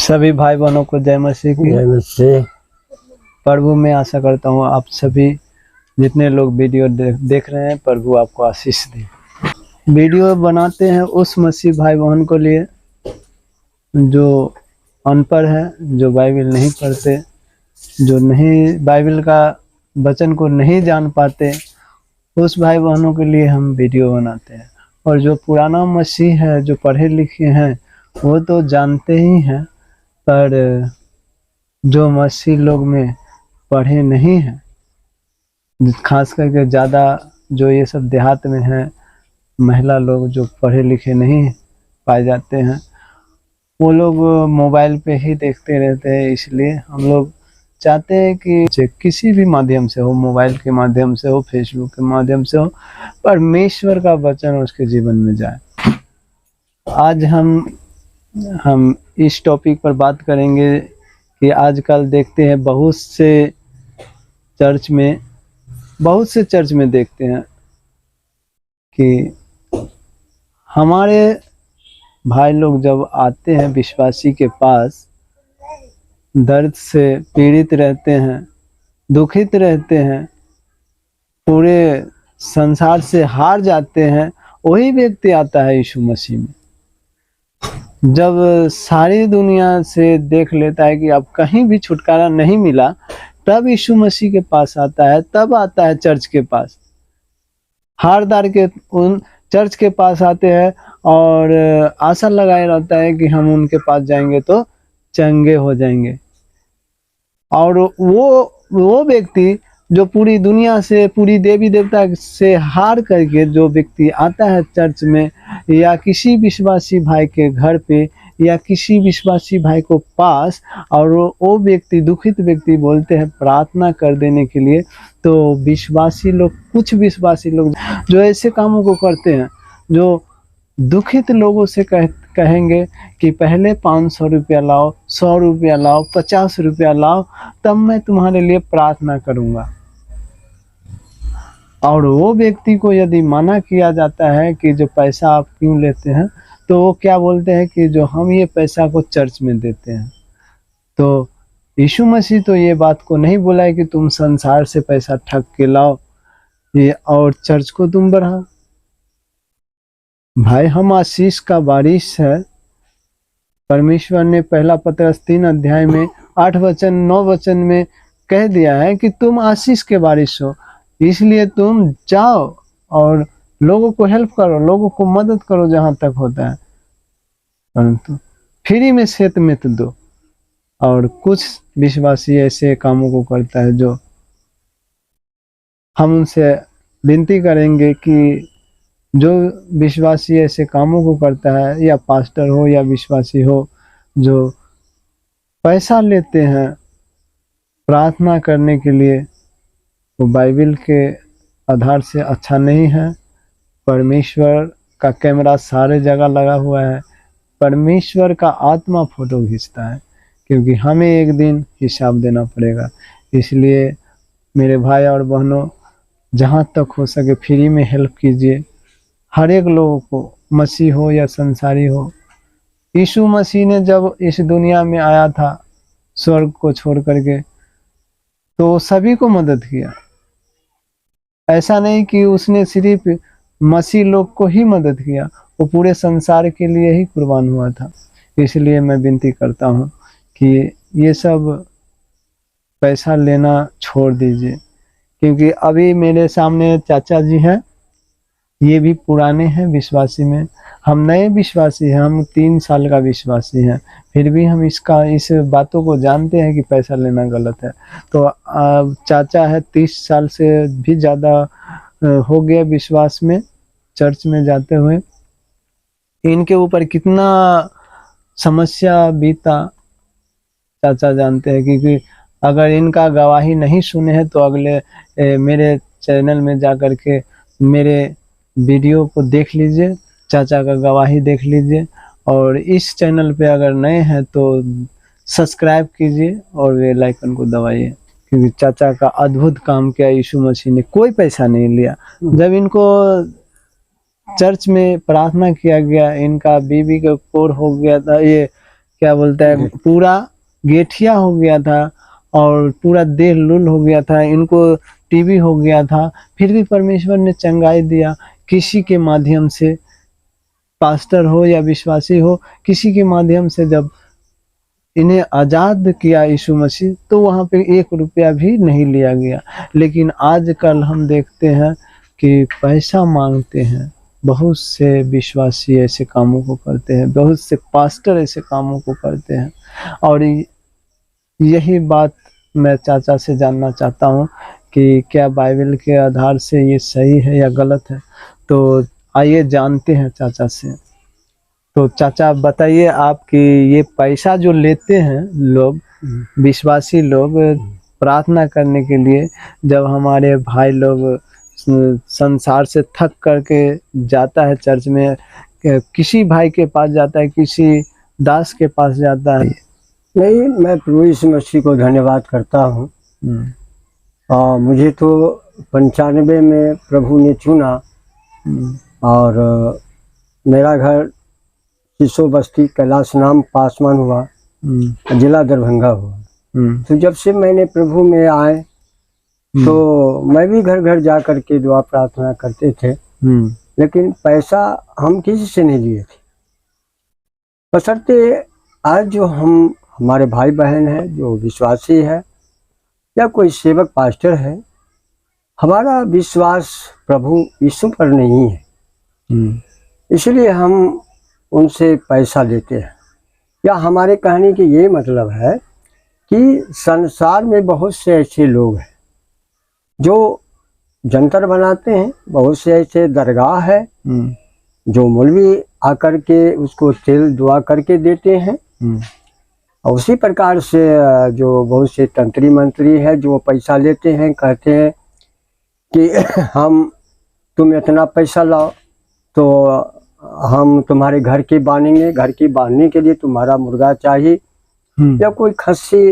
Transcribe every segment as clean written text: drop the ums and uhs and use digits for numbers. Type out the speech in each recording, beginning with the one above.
सभी भाई बहनों को जय मसीह की। जय मसीह। प्रभु में आशा करता हूँ आप सभी जितने लोग वीडियो देख रहे हैं, प्रभु आपको आशीष दे। वीडियो बनाते हैं उस मसीह भाई बहन को लिए जो अनपढ़ है, जो बाइबल नहीं पढ़ते, जो नहीं बाइबल का वचन को नहीं जान पाते, उस भाई बहनों के लिए हम वीडियो बनाते हैं। और जो पुराना मसीह है, जो पढ़े लिखे हैं, वो तो जानते ही हैं, पर जो मसीह लोग में पढ़े नहीं हैं, खास करके ज़्यादा जो ये सब देहात में हैं, महिला लोग जो पढ़े लिखे नहीं पाए जाते हैं, वो लोग मोबाइल पे ही देखते रहते हैं। इसलिए हम लोग चाहते हैं कि किसी भी माध्यम से हो, मोबाइल के माध्यम से हो, फेसबुक के माध्यम से हो, परमेश्वर का वचन उसके जीवन में जाए। आज हम इस टॉपिक पर बात करेंगे कि आजकल देखते हैं बहुत से चर्च में देखते हैं कि हमारे भाई लोग जब आते हैं विश्वासी के पास, दर्द से पीड़ित रहते हैं, दुखित रहते हैं, पूरे संसार से हार जाते हैं, वही व्यक्ति आता है यीशु मसीह में। जब सारी दुनिया से देख लेता है कि अब कहीं भी छुटकारा नहीं मिला, तब यीशु मसीह के पास आता है, तब आता है चर्च के पास। हारदार के उन चर्च के पास आते हैं और आशा लगाए रहता है कि हम उनके पास जाएंगे तो चंगे हो जाएंगे। और वो व्यक्ति जो पूरी दुनिया से, पूरी देवी देवता से हार करके जो व्यक्ति आता है चर्च में या किसी विश्वासी भाई के घर पे या किसी विश्वासी भाई को पास, और वो व्यक्ति, दुखित व्यक्ति बोलते हैं प्रार्थना कर देने के लिए, तो कुछ विश्वासी लोग जो ऐसे कामों को करते हैं, जो दुखित लोगों से कहेंगे कि पहले 500 रुपया लाओ, 100 रुपया लाओ, 50 रुपया लाओ, तब मैं तुम्हारे लिए प्रार्थना करूंगा। और वो व्यक्ति को यदि मना किया जाता है कि जो पैसा आप क्यों लेते हैं, तो वो क्या बोलते हैं कि जो हम ये पैसा को चर्च में देते हैं। तो यीशु मसीह तो ये बात को नहीं बोला है कि तुम संसार से पैसा ठग के लाओ ये और चर्च को तुम बढ़ाओ। भाई, हम आशीष का बारिश है। परमेश्वर ने पहला पत्रस 3 अध्याय में 8 वचन 9 वचन में कह दिया है कि तुम आशीष के बारिश हो, इसलिए तुम जाओ और लोगों को हेल्प करो, लोगों को मदद करो जहां तक होता है, परंतु फ्री में सेत में तो दो। और कुछ विश्वासी ऐसे कामों को करता है जो हम उनसे विनती करेंगे कि जो विश्वासी ऐसे कामों को करता है, या पास्टर हो या विश्वासी हो, जो पैसा लेते हैं प्रार्थना करने के लिए, वो बाइबल के आधार से अच्छा नहीं है। परमेश्वर का कैमरा सारे जगह लगा हुआ है, परमेश्वर का आत्मा फोटो खींचता है, क्योंकि हमें एक दिन हिसाब देना पड़ेगा। इसलिए मेरे भाई और बहनों, जहाँ तक हो सके फ्री में हेल्प कीजिए हर एक लोगों को, मसीह हो या संसारी हो। यीशु मसीह ने जब इस दुनिया में आया था स्वर्ग को छोड़ करके, तो सभी को मदद किया। ऐसा नहीं कि उसने सिर्फ मसीह लोग को ही मदद किया, वो पूरे संसार के लिए ही कुर्बान हुआ था। इसलिए मैं विनती करता हूँ कि ये सब पैसा लेना छोड़ दीजिए, क्योंकि अभी मेरे सामने चाचा जी हैं, ये भी पुराने हैं विश्वासी में, हम नए विश्वासी हैं, हम 3 साल का विश्वासी हैं, फिर भी हम इस बातों को जानते हैं कि पैसा लेना गलत है। तो चाचा है 30 साल से भी ज़्यादा हो गया विश्वास में, चर्च में जाते हुए। इनके ऊपर कितना समस्या बीता चाचा जानते हैं, क्योंकि अगर इनका गवाही नहीं सुने हैं तो अगले मेरे चैनल में जा कर के मेरे वीडियो को देख लीजिए, चाचा का गवाही देख लीजिए। और इस चैनल पे अगर नए हैं तो सब्सक्राइब कीजिए और बेल आइकन को दबाइए, क्योंकि चाचा का अद्भुत काम किया यीशु मसीह ने, कोई पैसा नहीं लिया। जब इनको चर्च में प्रार्थना किया गया, इनका बीबी का कोर हो गया था, ये क्या बोलता है, पूरा गेठिया हो गया था और पूरा देह लूल हो गया था, इनको टीबी हो गया था, फिर भी परमेश्वर ने चंगाई दिया किसी के माध्यम से, पास्टर हो या विश्वासी हो, किसी के माध्यम से जब इन्हें आजाद किया यीशु मसीह, तो वहां पे 1 रुपया भी नहीं लिया गया। लेकिन आजकल हम देखते हैं कि पैसा मांगते हैं, बहुत से विश्वासी ऐसे कामों को करते हैं, बहुत से पास्टर ऐसे कामों को करते हैं। और यही बात मैं चाचा से जानना चाहता हूँ कि क्या बाइबल के आधार से ये सही है या गलत है। तो आइए जानते हैं चाचा से। तो चाचा बताइए आप कि ये पैसा जो लेते हैं लोग, विश्वासी लोग, प्रार्थना करने के लिए, जब हमारे भाई लोग संसार से थक करके जाता है चर्च में, किसी भाई के पास जाता है, किसी दास के पास जाता है। नहीं, मैं प्रभु यीशु मसीह को धन्यवाद करता हूँ। मुझे तो 95 में प्रभु ने चुना और मेरा घर शिशो बस्ती कैलाश नाम पासवान हुआ, जिला दरभंगा हुआ। तो जब से मैंने प्रभु में आए तो मैं भी घर घर जा करके दुआ प्रार्थना करते थे, लेकिन पैसा हम किसी से नहीं लिए थे। बशर्ते आज जो हमारे भाई बहन हैं जो विश्वासी है या कोई सेवक पास्टर है, हमारा विश्वास प्रभु यीशु पर नहीं है, इसलिए हम उनसे पैसा लेते हैं। या हमारे कहने की ये मतलब है कि संसार में बहुत से ऐसे लोग हैं जो जंतर बनाते हैं, बहुत से ऐसे दरगाह है जो मौलवी आकर के उसको तेल दुआ करके देते हैं। और उसी प्रकार से जो बहुत से तंत्री मंत्री है जो पैसा लेते हैं, कहते हैं कि हम तुम इतना पैसा लाओ तो हम तुम्हारे घर की बांधेंगे, घर की बांधने के लिए तुम्हारा मुर्गा चाहिए, या कोई खस्सी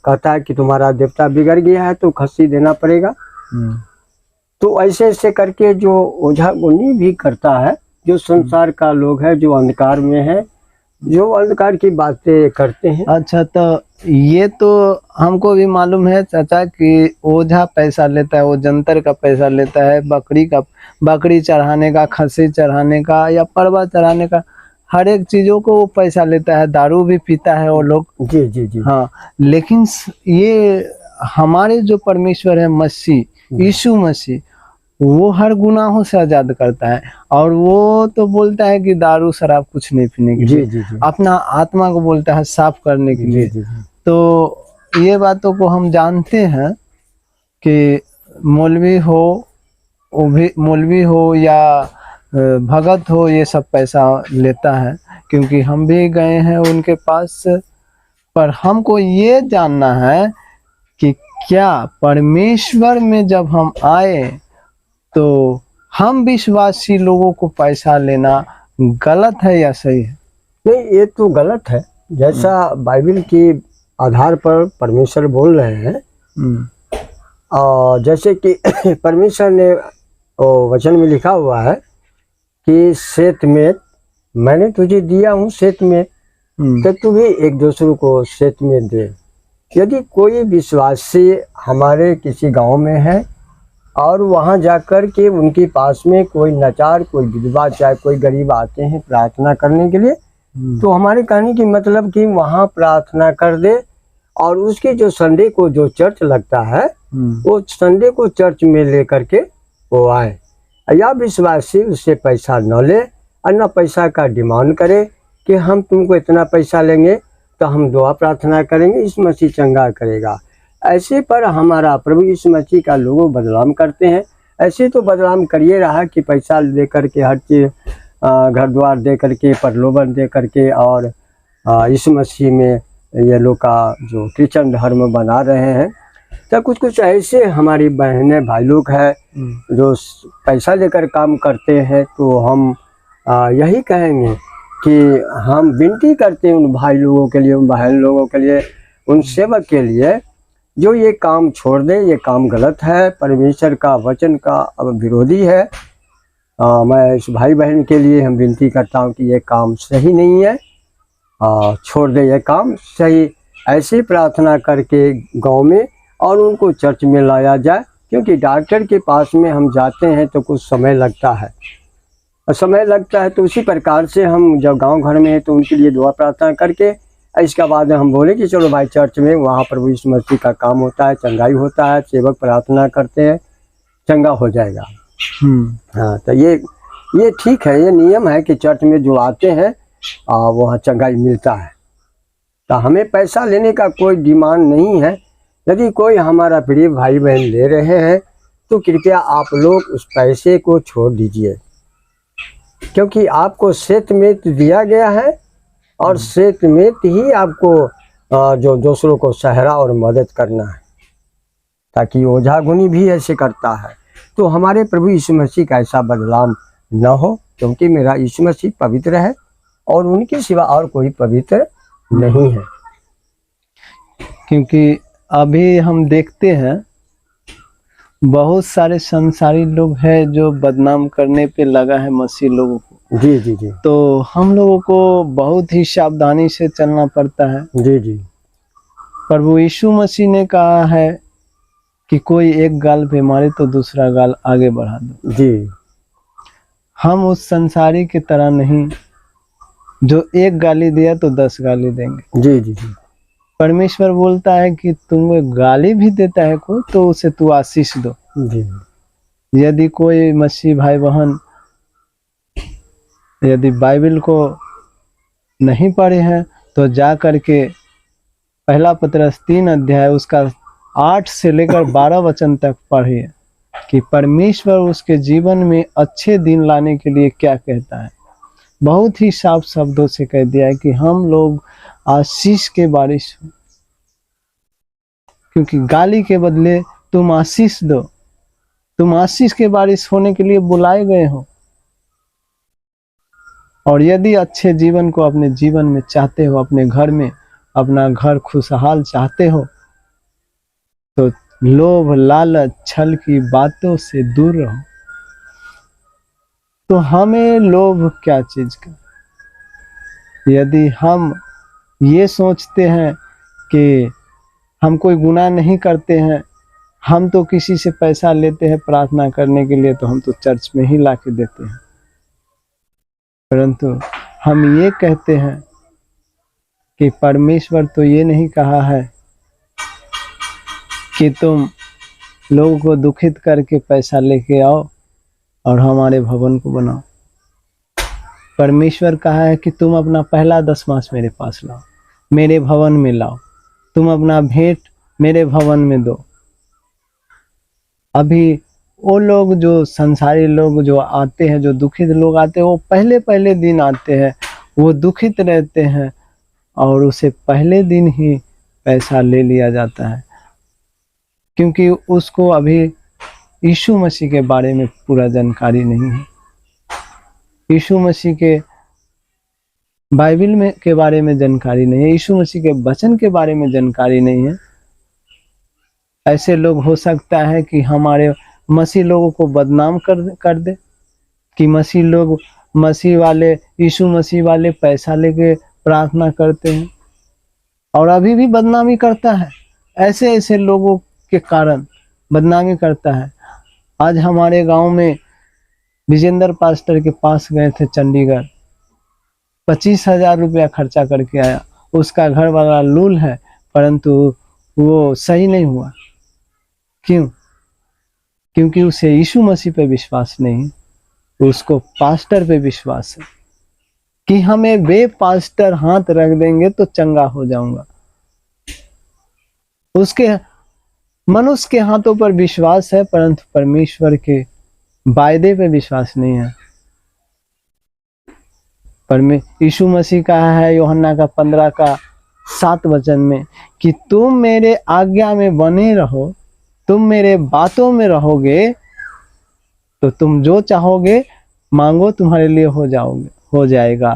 कहता है कि तुम्हारा देवता बिगड़ गया है तो खस्सी देना पड़ेगा। तो ऐसे ऐसे करके जो ओझा गुनी भी करता है, जो संसार का लोग है, जो अंधकार में है, जो अंधकार की बातें करते हैं। अच्छा, तो ये तो हमको भी मालूम है चाचा कि ओझा पैसा लेता है, वो जंतर का पैसा लेता है, बकरी चढ़ाने का, खस्सी चढ़ाने का या परवा चढ़ाने का, हर एक चीजों को वो पैसा लेता है। दारू भी पीता है वो लोग। जी जी जी। हाँ, लेकिन ये हमारे जो परमेश्वर है मसीह, यीशु मसीह, वो हर गुनाहों से आजाद करता है। और वो तो बोलता है कि दारू शराब कुछ नहीं पीने के लिए, जी जी। अपना आत्मा को बोलता है साफ करने के लिए। जी जी। तो ये बातों को हम जानते हैं कि मौलवी हो या भगत हो, ये सब पैसा लेता है, क्योंकि हम भी गए हैं उनके पास। पर हमको ये जानना है कि क्या परमेश्वर में जब हम आए तो हम विश्वासी लोगों को पैसा लेना गलत है या सही है? नहीं, ये तो गलत है। जैसा बाइबल के आधार पर परमेश्वर बोल रहे हैं, और जैसे कि परमेश्वर ने वचन में लिखा हुआ है कि शेत में मैंने तुझे दिया हूँ, शेत में तो तू भी एक दूसरे को शेत में दे। यदि कोई विश्वासी हमारे किसी गांव में है और वहां जाकर के उनके पास में कोई नचार, कोई विधवा, चाहे कोई गरीब आते हैं प्रार्थना करने के लिए, तो हमारे कहने की मतलब कि वहां प्रार्थना कर दे, और उसके जो संडे को जो चर्च लगता है वो संडे को चर्च में लेकर के वो आए। या विश्वासी उससे पैसा न ले और न पैसा का डिमांड करे कि हम तुमको इतना पैसा लेंगे तो हम दुआ प्रार्थना करेंगे, इस मसीह चंगा करेगा। ऐसे पर हमारा प्रभु यीशु मसीह का लोग बदनाम करते हैं। ऐसे तो बदनाम करिए रहा कि पैसा दे करके, हर चीज़ घर द्वार दे करके, प्रलोभन दे करके, और यीशु मसीह में ये लोग का जो क्रिश्चियन धर्म बना रहे हैं। तो कुछ कुछ ऐसे हमारी बहनें भाई लोग हैं जो पैसा लेकर काम करते हैं। तो हम यही कहेंगे कि हम विनती करते हैं उन भाई लोगों के लिए, उन बहन लोगों के लिए, उन सेवक के लिए जो ये काम छोड़ दे। ये काम गलत है, परमेश्वर का वचन का अब विरोधी है। मैं इस भाई बहन के लिए हम विनती करता हूँ कि ये काम सही नहीं है। छोड़ दे ये काम, सही ऐसे प्रार्थना करके गांव में और उनको चर्च में लाया जाए। क्योंकि डॉक्टर के पास में हम जाते हैं तो कुछ समय लगता है, और समय लगता है तो उसी प्रकार से हम जब गांव घर में हैं तो उनके लिए दुआ प्रार्थना करके इसके बाद हम बोले कि चलो भाई चर्च में, वहाँ प्रभु यीशु मसीह का काम होता है, चंगाई होता है, सेवक प्रार्थना करते हैं, चंगा हो जाएगा। हाँ, तो ये ठीक है, ये नियम है कि चर्च में जो आते हैं वहाँ चंगाई मिलता है। तो हमें पैसा लेने का कोई डिमांड नहीं है। यदि कोई हमारा प्रिय भाई बहन ले रहे हैं तो कृपया आप लोग उस पैसे को छोड़ दीजिए, क्योंकि आपको श्वेतमेत दिया गया है और श्वेतमेत ही आपको जो दूसरों को सहारा और मदद करना है, ताकि ओझा गुनी भी ऐसे करता है। तो हमारे प्रभु यीशु मसीह का ऐसा बदलाव न हो, क्योंकि मेरा यीशु मसीह पवित्र है और उनके सिवा और कोई पवित्र नहीं है। क्योंकि अभी हम देखते हैं बहुत सारे संसारी लोग हैं जो बदनाम करने पे लगा है मसीह लोगों को। जी जी जी। तो हम लोगों को बहुत ही सावधानी से चलना पड़ता है। जी जी। प्रभु यीशु मसीह ने कहा है कि कोई एक गाल पे मारे तो दूसरा गाल आगे बढ़ा दो। जी। हम उस संसारी की तरह नहीं जो एक गाली दिया तो 10 गाली देंगे। जी जी जी। परमेश्वर बोलता है कि तुमको गाली भी देता है कोई तो उसे तू आशीष दो। जी। यदि कोई मसीह भाई बहन यदि बाइबल को नहीं पढ़े हैं तो जा करके पहला पतरस 3 अध्याय उसका 8 से लेकर 12 वचन तक पढ़िए कि परमेश्वर उसके जीवन में अच्छे दिन लाने के लिए क्या कहता है। बहुत ही साफ शब्दों से कह दिया है कि हम लोग आशीष के बारिश हो, क्योंकि गाली के बदले तुम आशीष दो। तुम आशीष के बारिश होने के लिए बुलाए गए हो। और यदि अच्छे जीवन को अपने जीवन में चाहते हो, अपने घर में अपना घर खुशहाल चाहते हो, तो लोभ लालच छल की बातों से दूर रहो। तो हमें लोभ क्या चीज का? यदि हम ये सोचते हैं कि हम कोई गुनाह नहीं करते हैं, हम तो किसी से पैसा लेते हैं प्रार्थना करने के लिए तो हम तो चर्च में ही ला के देते हैं, परंतु हम ये कहते हैं कि परमेश्वर तो ये नहीं कहा है कि तुम लोगों को दुखित करके पैसा लेके आओ और हमारे भवन को बनाओ। परमेश्वर कहा है कि तुम अपना पहला दशमांश मेरे पास लाओ, मेरे भवन में लाओ, तुम अपना भेंट मेरे भवन में दो। अभी वो लोग जो संसारी लोग जो आते हैं, जो दुखित लोग आते हैं, वो पहले दिन आते हैं, वो दुखित रहते हैं और उसे पहले दिन ही पैसा ले लिया जाता है, क्योंकि उसको अभी यीशु मसीह के बारे में पूरा जानकारी नहीं है। यीशु मसीह के बाइबल में के बारे में जानकारी नहीं है, यीशु मसीह के वचन के बारे में जानकारी नहीं है। ऐसे लोग हो सकता है कि हमारे मसीह लोगों को बदनाम कर दे कि मसीह वाले यीशु मसीह वाले पैसा लेके प्रार्थना करते हैं, और अभी भी बदनामी करता है। ऐसे लोगों के कारण बदनामी करता है। आज हमारे गांव में विजेंद्र पास्टर के पास गए थे चंडीगढ़, 25,000 रुपया खर्चा करके आया। उसका घर वाला लूल है, परंतु वो सही नहीं हुआ। क्यों? क्योंकि उसे यीशु मसीह पे विश्वास नहीं, उसको पास्टर पे विश्वास है कि हमें वे पास्टर हाथ रख देंगे तो चंगा हो जाऊंगा। उसके मनुष्य के हाथों पर विश्वास है, परंतु परमेश्वर के वायदे पे विश्वास नहीं है। यीशु मसीह कहा है यूहन्ना का 15 का 7 वचन में कि तुम मेरे आज्ञा में बने रहो, तुम मेरे बातों में रहोगे तो तुम जो चाहोगे मांगो तुम्हारे लिए हो जाएगा।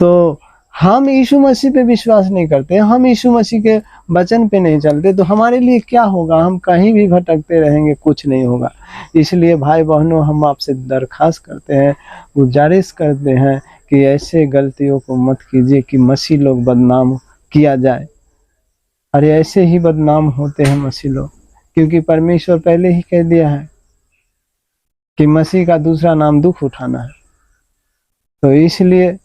तो हम यीशु मसीह पे विश्वास नहीं करते, हम यीशु मसीह के वचन पे नहीं चलते, तो हमारे लिए क्या होगा? हम कहीं भी भटकते रहेंगे, कुछ नहीं होगा। इसलिए भाई बहनों, हम आपसे दरखास्त करते हैं, गुजारिश करते हैं कि ऐसे गलतियों को मत कीजिए कि मसीह लोग बदनाम किया जाए। अरे ऐसे ही बदनाम होते हैं मसीह लोग, क्योंकि परमेश्वर पहले ही कह दिया है कि मसीह का दूसरा नाम दुख उठाना है। तो इसलिए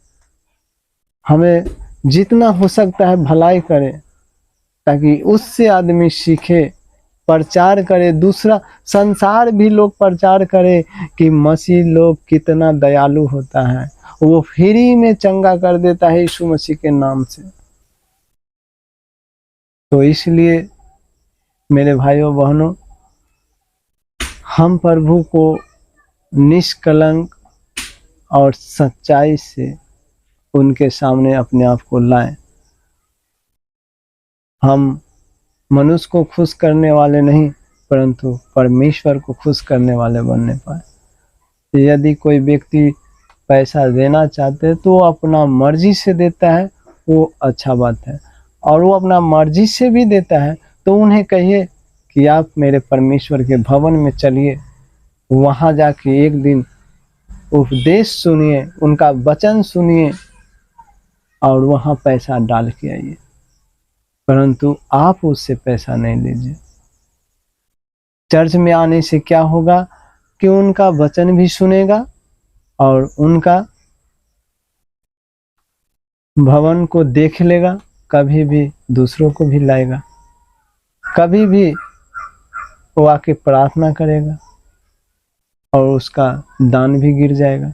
हमें जितना हो सकता है भलाई करें, ताकि उससे आदमी सीखे, प्रचार करे, दूसरा संसार भी लोग प्रचार करे कि मसीह लोग कितना दयालु होता है, वो फ्री में चंगा कर देता है यीशु मसीह के नाम से। तो इसलिए मेरे भाइयों बहनों, हम प्रभु को निष्कलंक और सच्चाई से उनके सामने अपने आप को लाएं। हम मनुष्य को खुश करने वाले नहीं, परंतु परमेश्वर को खुश करने वाले बनने पाए। यदि कोई व्यक्ति पैसा देना चाहते हैं तो वो अपना मर्जी से देता है, वो अच्छा बात है। और वो अपना मर्जी से भी देता है तो उन्हें कहिए कि आप मेरे परमेश्वर के भवन में चलिए, वहाँ जाके एक दिन उपदेश सुनिए, उनका वचन सुनिए और वहाँ पैसा डाल के आइए, परंतु आप उससे पैसा नहीं लीजिए। चर्च में आने से क्या होगा कि उनका वचन भी सुनेगा और उनका भवन को देख लेगा, कभी भी दूसरों को भी लाएगा, कभी भी वो आके प्रार्थना करेगा और उसका दान भी गिर जाएगा।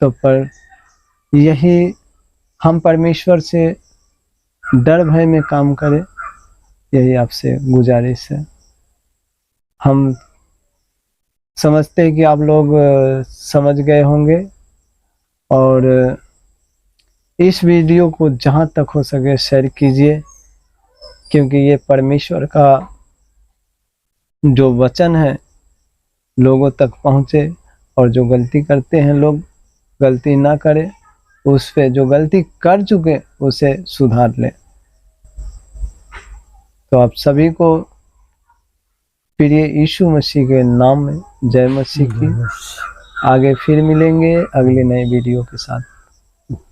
तो पर यही हम परमेश्वर से डर भय में काम करें, यही आपसे गुजारिश है। हम समझते हैं कि आप लोग समझ गए होंगे, और इस वीडियो को जहाँ तक हो सके शेयर कीजिए, क्योंकि ये परमेश्वर का जो वचन है लोगों तक पहुँचे, और जो गलती करते हैं लोग गलती ना करें, उस पे जो गलती कर चुके उसे सुधार ले। तो आप सभी को प्रिय यीशु मसीह के नाम में जय मसीह की। आगे फिर मिलेंगे अगली नई वीडियो के साथ।